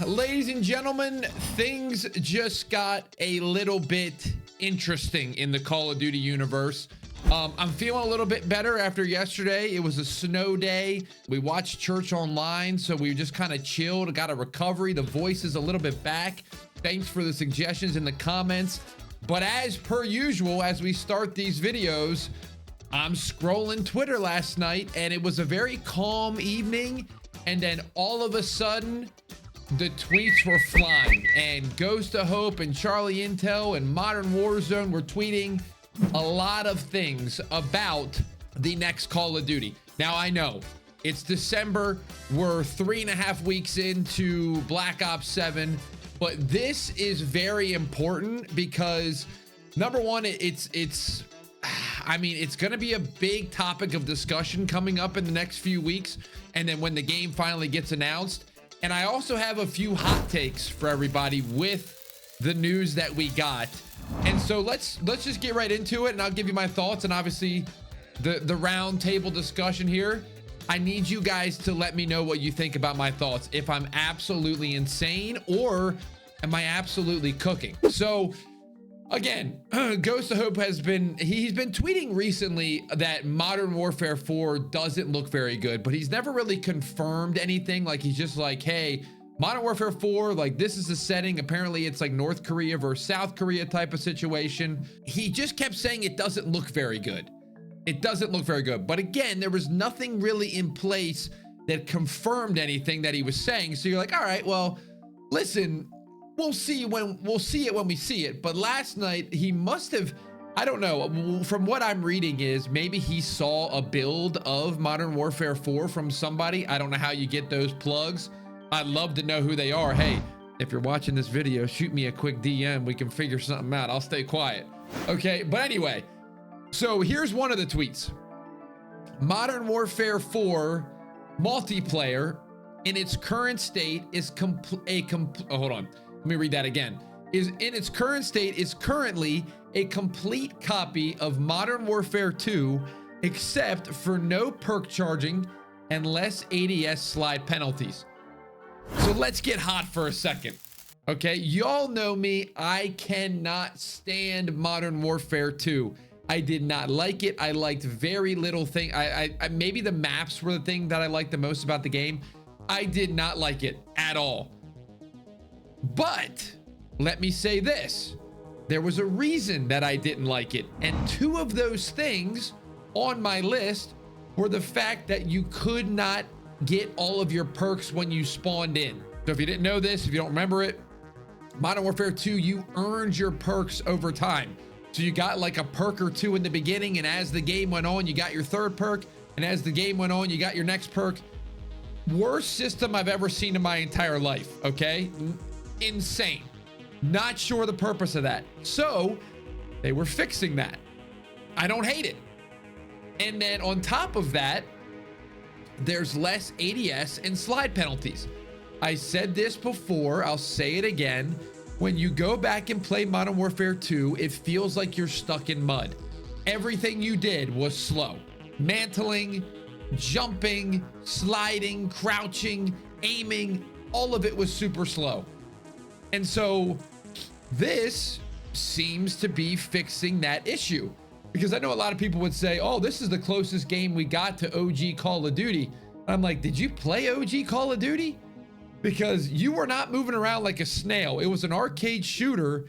Ladies and gentlemen, things just got a little bit interesting in the Call of Duty universe. I'm feeling a little bit better after yesterday. It was a snow day. We watched church online, so we just kind of chilled, got a recovery. The voice is a little bit back. Thanks for the suggestions in the comments. But as per usual, as we start these videos, I'm scrolling Twitter last night, and it was a very calm evening. And then all of a sudden, the tweets were flying, and Ghost of Hope and Charlie Intel and Modern Warzone were tweeting a lot of things about the next Call of Duty. Now, I know it's December. We're 3.5 weeks into Black Ops 7, but this is very important because number one, it's going to be a big topic of discussion coming up in the next few weeks. And then when the game finally gets announced, and I also have a few hot takes for everybody with the news that we got. And so let's just get right into it, and I'll give you my thoughts, and obviously the round table discussion here. I need you guys to let me know what you think about my thoughts, if I'm absolutely insane or am I absolutely cooking. So again, Ghost of Hope he's been tweeting recently that Modern Warfare 4 doesn't look very good, but he's never really confirmed anything. Like, he's just like, hey, Modern Warfare 4, like, this is the setting. Apparently it's like North Korea versus South Korea type of situation. He just kept saying it doesn't look very good. It doesn't look very good. But again, there was nothing really in place that confirmed anything that he was saying. So you're like, all right, well, listen, we'll see it when we see it. But last night he must have, I don't know, from what I'm reading is maybe he saw a build of Modern Warfare 4 from somebody. I don't know how you get those plugs. I'd love to know who they are. Hey, if you're watching this video, shoot me a quick DM. We can figure something out. I'll stay quiet. Okay, but anyway, so here's one of the tweets. Modern Warfare 4 multiplayer in its current state is hold on. Let me read that again. Is in its current state is currently a complete copy of Modern Warfare 2, except for no perk charging and less ADS slide penalties. So let's get hot for a second. Okay, y'all know me. I cannot stand Modern Warfare 2. I did not like it. I liked very little thing. I maybe the maps were the thing that I liked the most about the game. I did not like it at all. But let me say this. There was a reason that I didn't like it. And two of those things on my list were the fact that you could not get all of your perks when you spawned in. So if you didn't know this, if you don't remember it, Modern Warfare 2, you earned your perks over time. So you got like a perk or two in the beginning, and as the game went on, you got your third perk, and as the game went on, you got your next perk. Worst system I've ever seen in my entire life, okay? Insane. Not sure the purpose of that. So they were fixing that. I don't hate it. And then on top of that, there's less ADS and slide penalties. I said this before, I'll say it again. When you go back and play Modern Warfare 2, it feels like you're stuck in mud. Everything you did was slow. Mantling, jumping, sliding, crouching, aiming, all of it was super slow. And so this seems to be fixing that issue. Because I know a lot of people would say, oh, this is the closest game we got to OG Call of Duty. I'm like, did you play OG Call of Duty? Because you were not moving around like a snail. It was an arcade shooter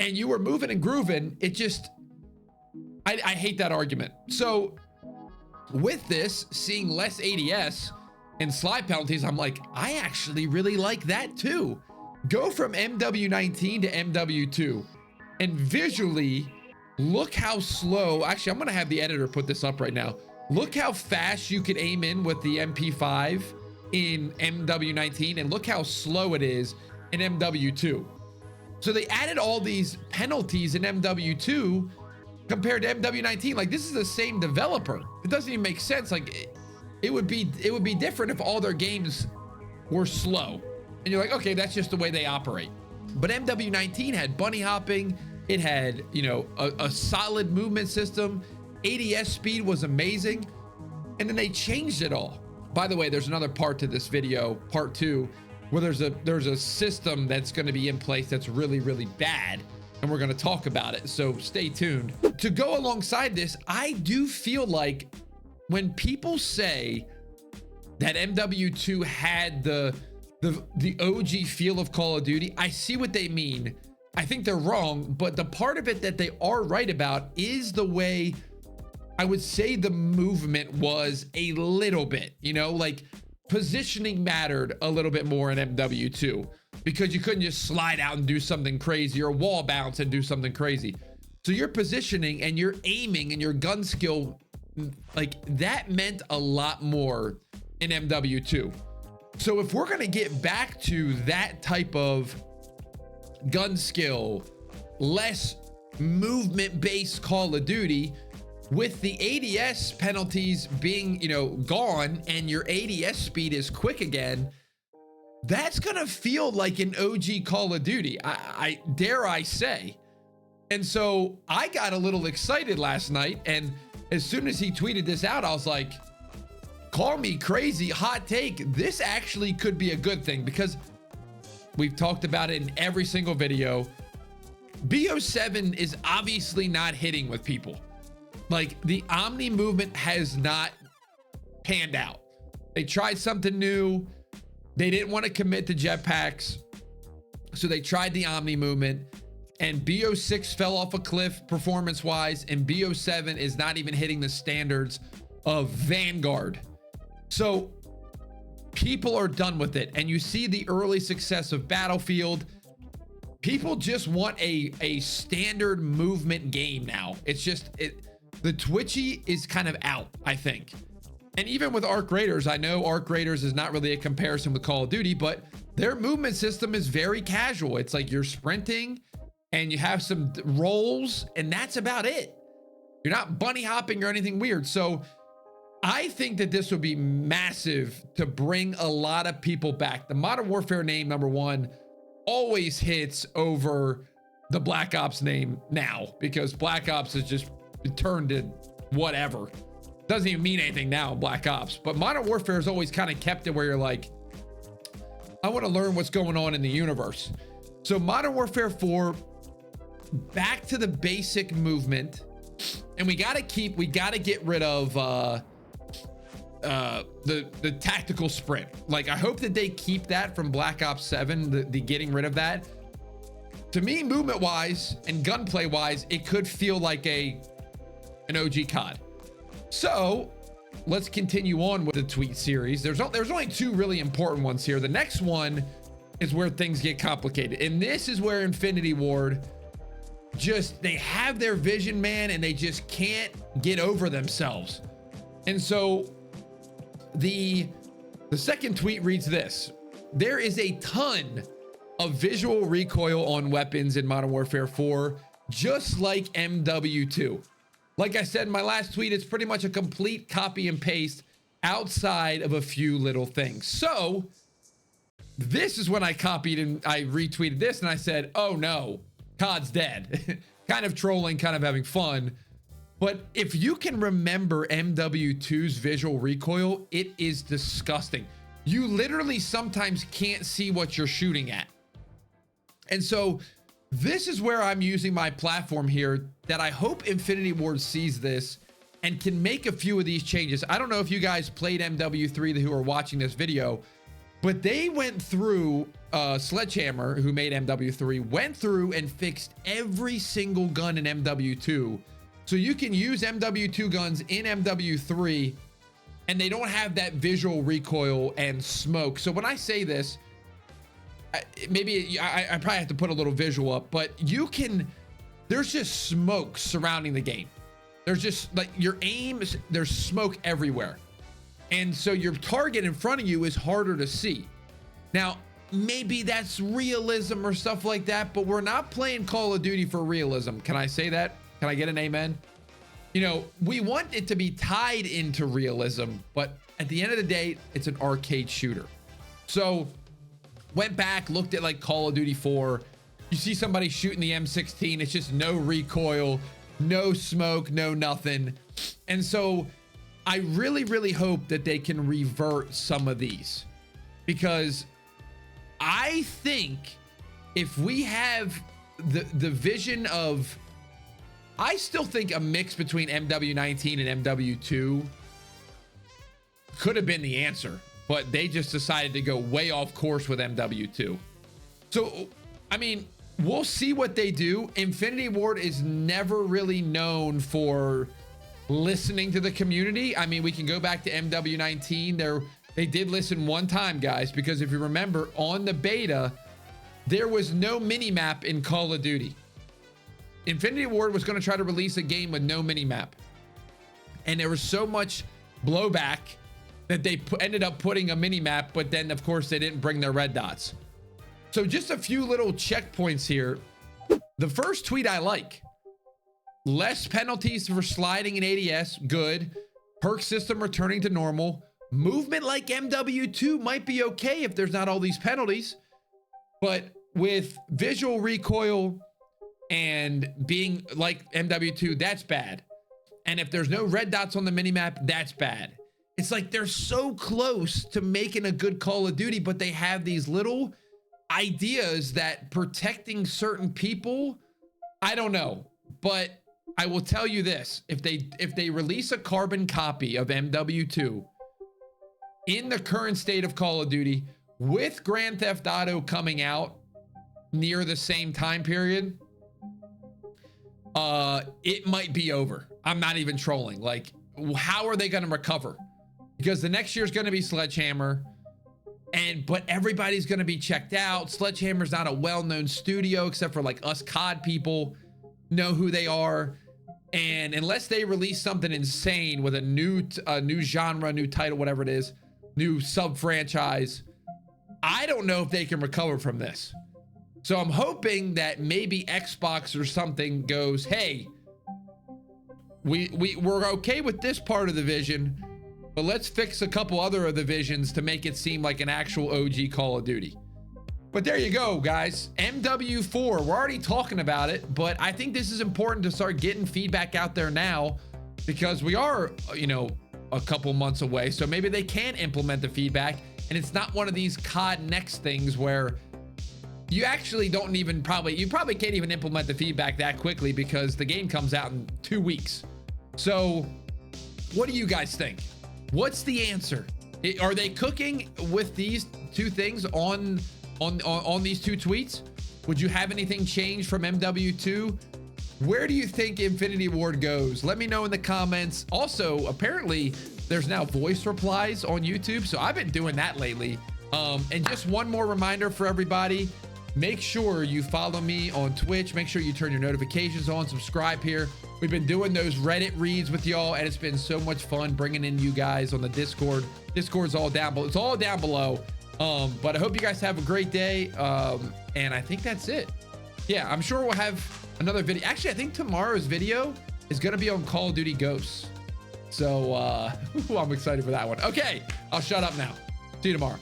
and you were moving and grooving. It just, I hate that argument. So with this, seeing less ADS and slide penalties, I'm like, I actually really like that too. Go from MW19 to MW2 and visually, look how slow. Actually, I'm going to have the editor put this up right now. Look how fast you could aim in with the MP5 in MW19, and look how slow it is in MW2. So they added all these penalties in MW2 compared to MW19. Like, this is the same developer. It doesn't even make sense. Like, it would be different if all their games were slow. And you're like, okay, that's just the way they operate. But MW19 had bunny hopping. It had, you know, a solid movement system. ADS speed was amazing. And then they changed it all. By the way, there's another part to this video, part 2, where there's a system that's going to be in place that's really, really bad. And we're going to talk about it. So stay tuned. To go alongside this, I do feel like when people say that MW2 had the OG feel of Call of Duty, I see what they mean. I think they're wrong, but the part of it that they are right about is the way I would say the movement was a little bit, you know, like positioning mattered a little bit more in MW2 because you couldn't just slide out and do something crazy or wall bounce and do something crazy. So your positioning and your aiming and your gun skill, like that meant a lot more in MW2. So if we're going to get back to that type of gun skill, less movement based Call of Duty, with the ADS penalties being, you know, gone and your ADS speed is quick again, that's going to feel like an OG Call of Duty. I dare I say. And so I got a little excited last night. And as soon as he tweeted this out, I was like, call me crazy, hot take. This actually could be a good thing because we've talked about it in every single video. BO7 is obviously not hitting with people. Like the Omni movement has not panned out. They tried something new. They didn't want to commit to jetpacks. So they tried the Omni movement and BO6 fell off a cliff performance wise. And BO7 is not even hitting the standards of Vanguard. So people are done with it. And you see the early success of Battlefield. People just want a standard movement game now. It's just, the twitchy is kind of out, I think. And even with Arc Raiders, I know Arc Raiders is not really a comparison with Call of Duty, but their movement system is very casual. It's like you're sprinting and you have some rolls and that's about it. You're not bunny hopping or anything weird. So I think that this would be massive to bring a lot of people back. The Modern Warfare name, number one, always hits over the Black Ops name now because Black Ops is just turned to whatever. Doesn't even mean anything now in Black Ops, but Modern Warfare has always kind of kept it where you're like, I want to learn what's going on in the universe. So Modern Warfare 4, back to the basic movement, and we got to get rid of the tactical sprint. Like I hope that they keep that from Black Ops 7, the getting rid of that. To me, movement wise and gunplay wise, it could feel like an OG COD. So let's continue on with the tweet series. There's only two really important ones here. The next one is where things get complicated. And this is where Infinity Ward they have their vision, man, and they just can't get over themselves. And so the second tweet reads this: there is a ton of visual recoil on weapons in Modern Warfare 4, just like MW2. Like I said in my last tweet, it's pretty much a complete copy and paste outside of a few little things. So this is when I copied and I retweeted this and I said, oh no, COD's dead. Kind of trolling, kind of having fun. But if you can remember MW2's visual recoil, it is disgusting. You literally sometimes can't see what you're shooting at. And so this is where I'm using my platform here that I hope Infinity Ward sees this and can make a few of these changes. I don't know if you guys played MW3 who are watching this video, but they went through, Sledgehammer, who made MW3, went through and fixed every single gun in MW2. So you can use MW2 guns in MW3 and they don't have that visual recoil and smoke. So when I say this, maybe I probably have to put a little visual up, but there's just smoke surrounding the game. There's just like your aim, there's smoke everywhere. And so your target in front of you is harder to see. Now, maybe that's realism or stuff like that, but we're not playing Call of Duty for realism. Can I say that? Can I get an amen? You know, we want it to be tied into realism, but at the end of the day, it's an arcade shooter. So went back, looked at like Call of Duty 4. You see somebody shooting the M16. It's just no recoil, no smoke, no nothing. And so I really, really hope that they can revert some of these, because I think if we have the vision of, I still think a mix between MW19 and MW2 could have been the answer, but they just decided to go way off course with MW2. So, I mean, we'll see what they do. Infinity Ward is never really known for listening to the community. I mean, we can go back to MW19. They did listen one time, guys, because if you remember on the beta, there was no mini map in Call of Duty. Infinity Ward was going to try to release a game with no mini map, and there was so much blowback that they ended up putting a mini map, but then of course they didn't bring their red dots. So just a few little checkpoints here. The first tweet I like: less penalties for sliding in ADS, good. Perk system returning to normal. Movement like MW2 might be okay if there's not all these penalties, but with visual recoil and being like MW2, that's bad. And if there's no red dots on the minimap, that's bad. It's like they're so close to making a good Call of Duty, but they have these little ideas that protecting certain people, I don't know. But I will tell you this: if they release a carbon copy of MW2 in the current state of Call of Duty, with Grand Theft Auto coming out near the same time period, it might be over. I'm not even trolling. Like, how are they going to recover? Because the next year is going to be Sledgehammer, but everybody's going to be checked out. Sledgehammer's not a well-known studio, except for like us COD people know who they are. And unless they release something insane with a new genre, new title, whatever it is, new sub-franchise, I don't know if they can recover from this. So I'm hoping that maybe Xbox or something goes, hey, we're okay with this part of the vision, but let's fix a couple other of the visions to make it seem like an actual OG Call of Duty. But there you go, guys. MW4, we're already talking about it, but I think this is important to start getting feedback out there now, because we are, you know, a couple months away. So maybe they can implement the feedback, and it's not one of these COD Next things where you actually don't even you probably can't even implement the feedback that quickly, because the game comes out in 2 weeks. So what do you guys think? What's the answer? Are they cooking with these two things on these two tweets? Would you have anything change from MW2? Where do you think Infinity Ward goes? Let me know in the comments. Also, apparently there's now voice replies on YouTube, so I've been doing that lately. And just one more reminder for everybody: make sure you follow me on Twitch. Make sure you turn your notifications on, subscribe here. We've been doing those Reddit reads with y'all, and it's been so much fun bringing in you guys on the Discord. Discord's all down below. It's all down below. But I hope you guys have a great day. And I think that's it. Yeah, I'm sure we'll have another video. Actually, I think tomorrow's video is going to be on Call of Duty Ghosts. So I'm excited for that one. Okay, I'll shut up now. See you tomorrow.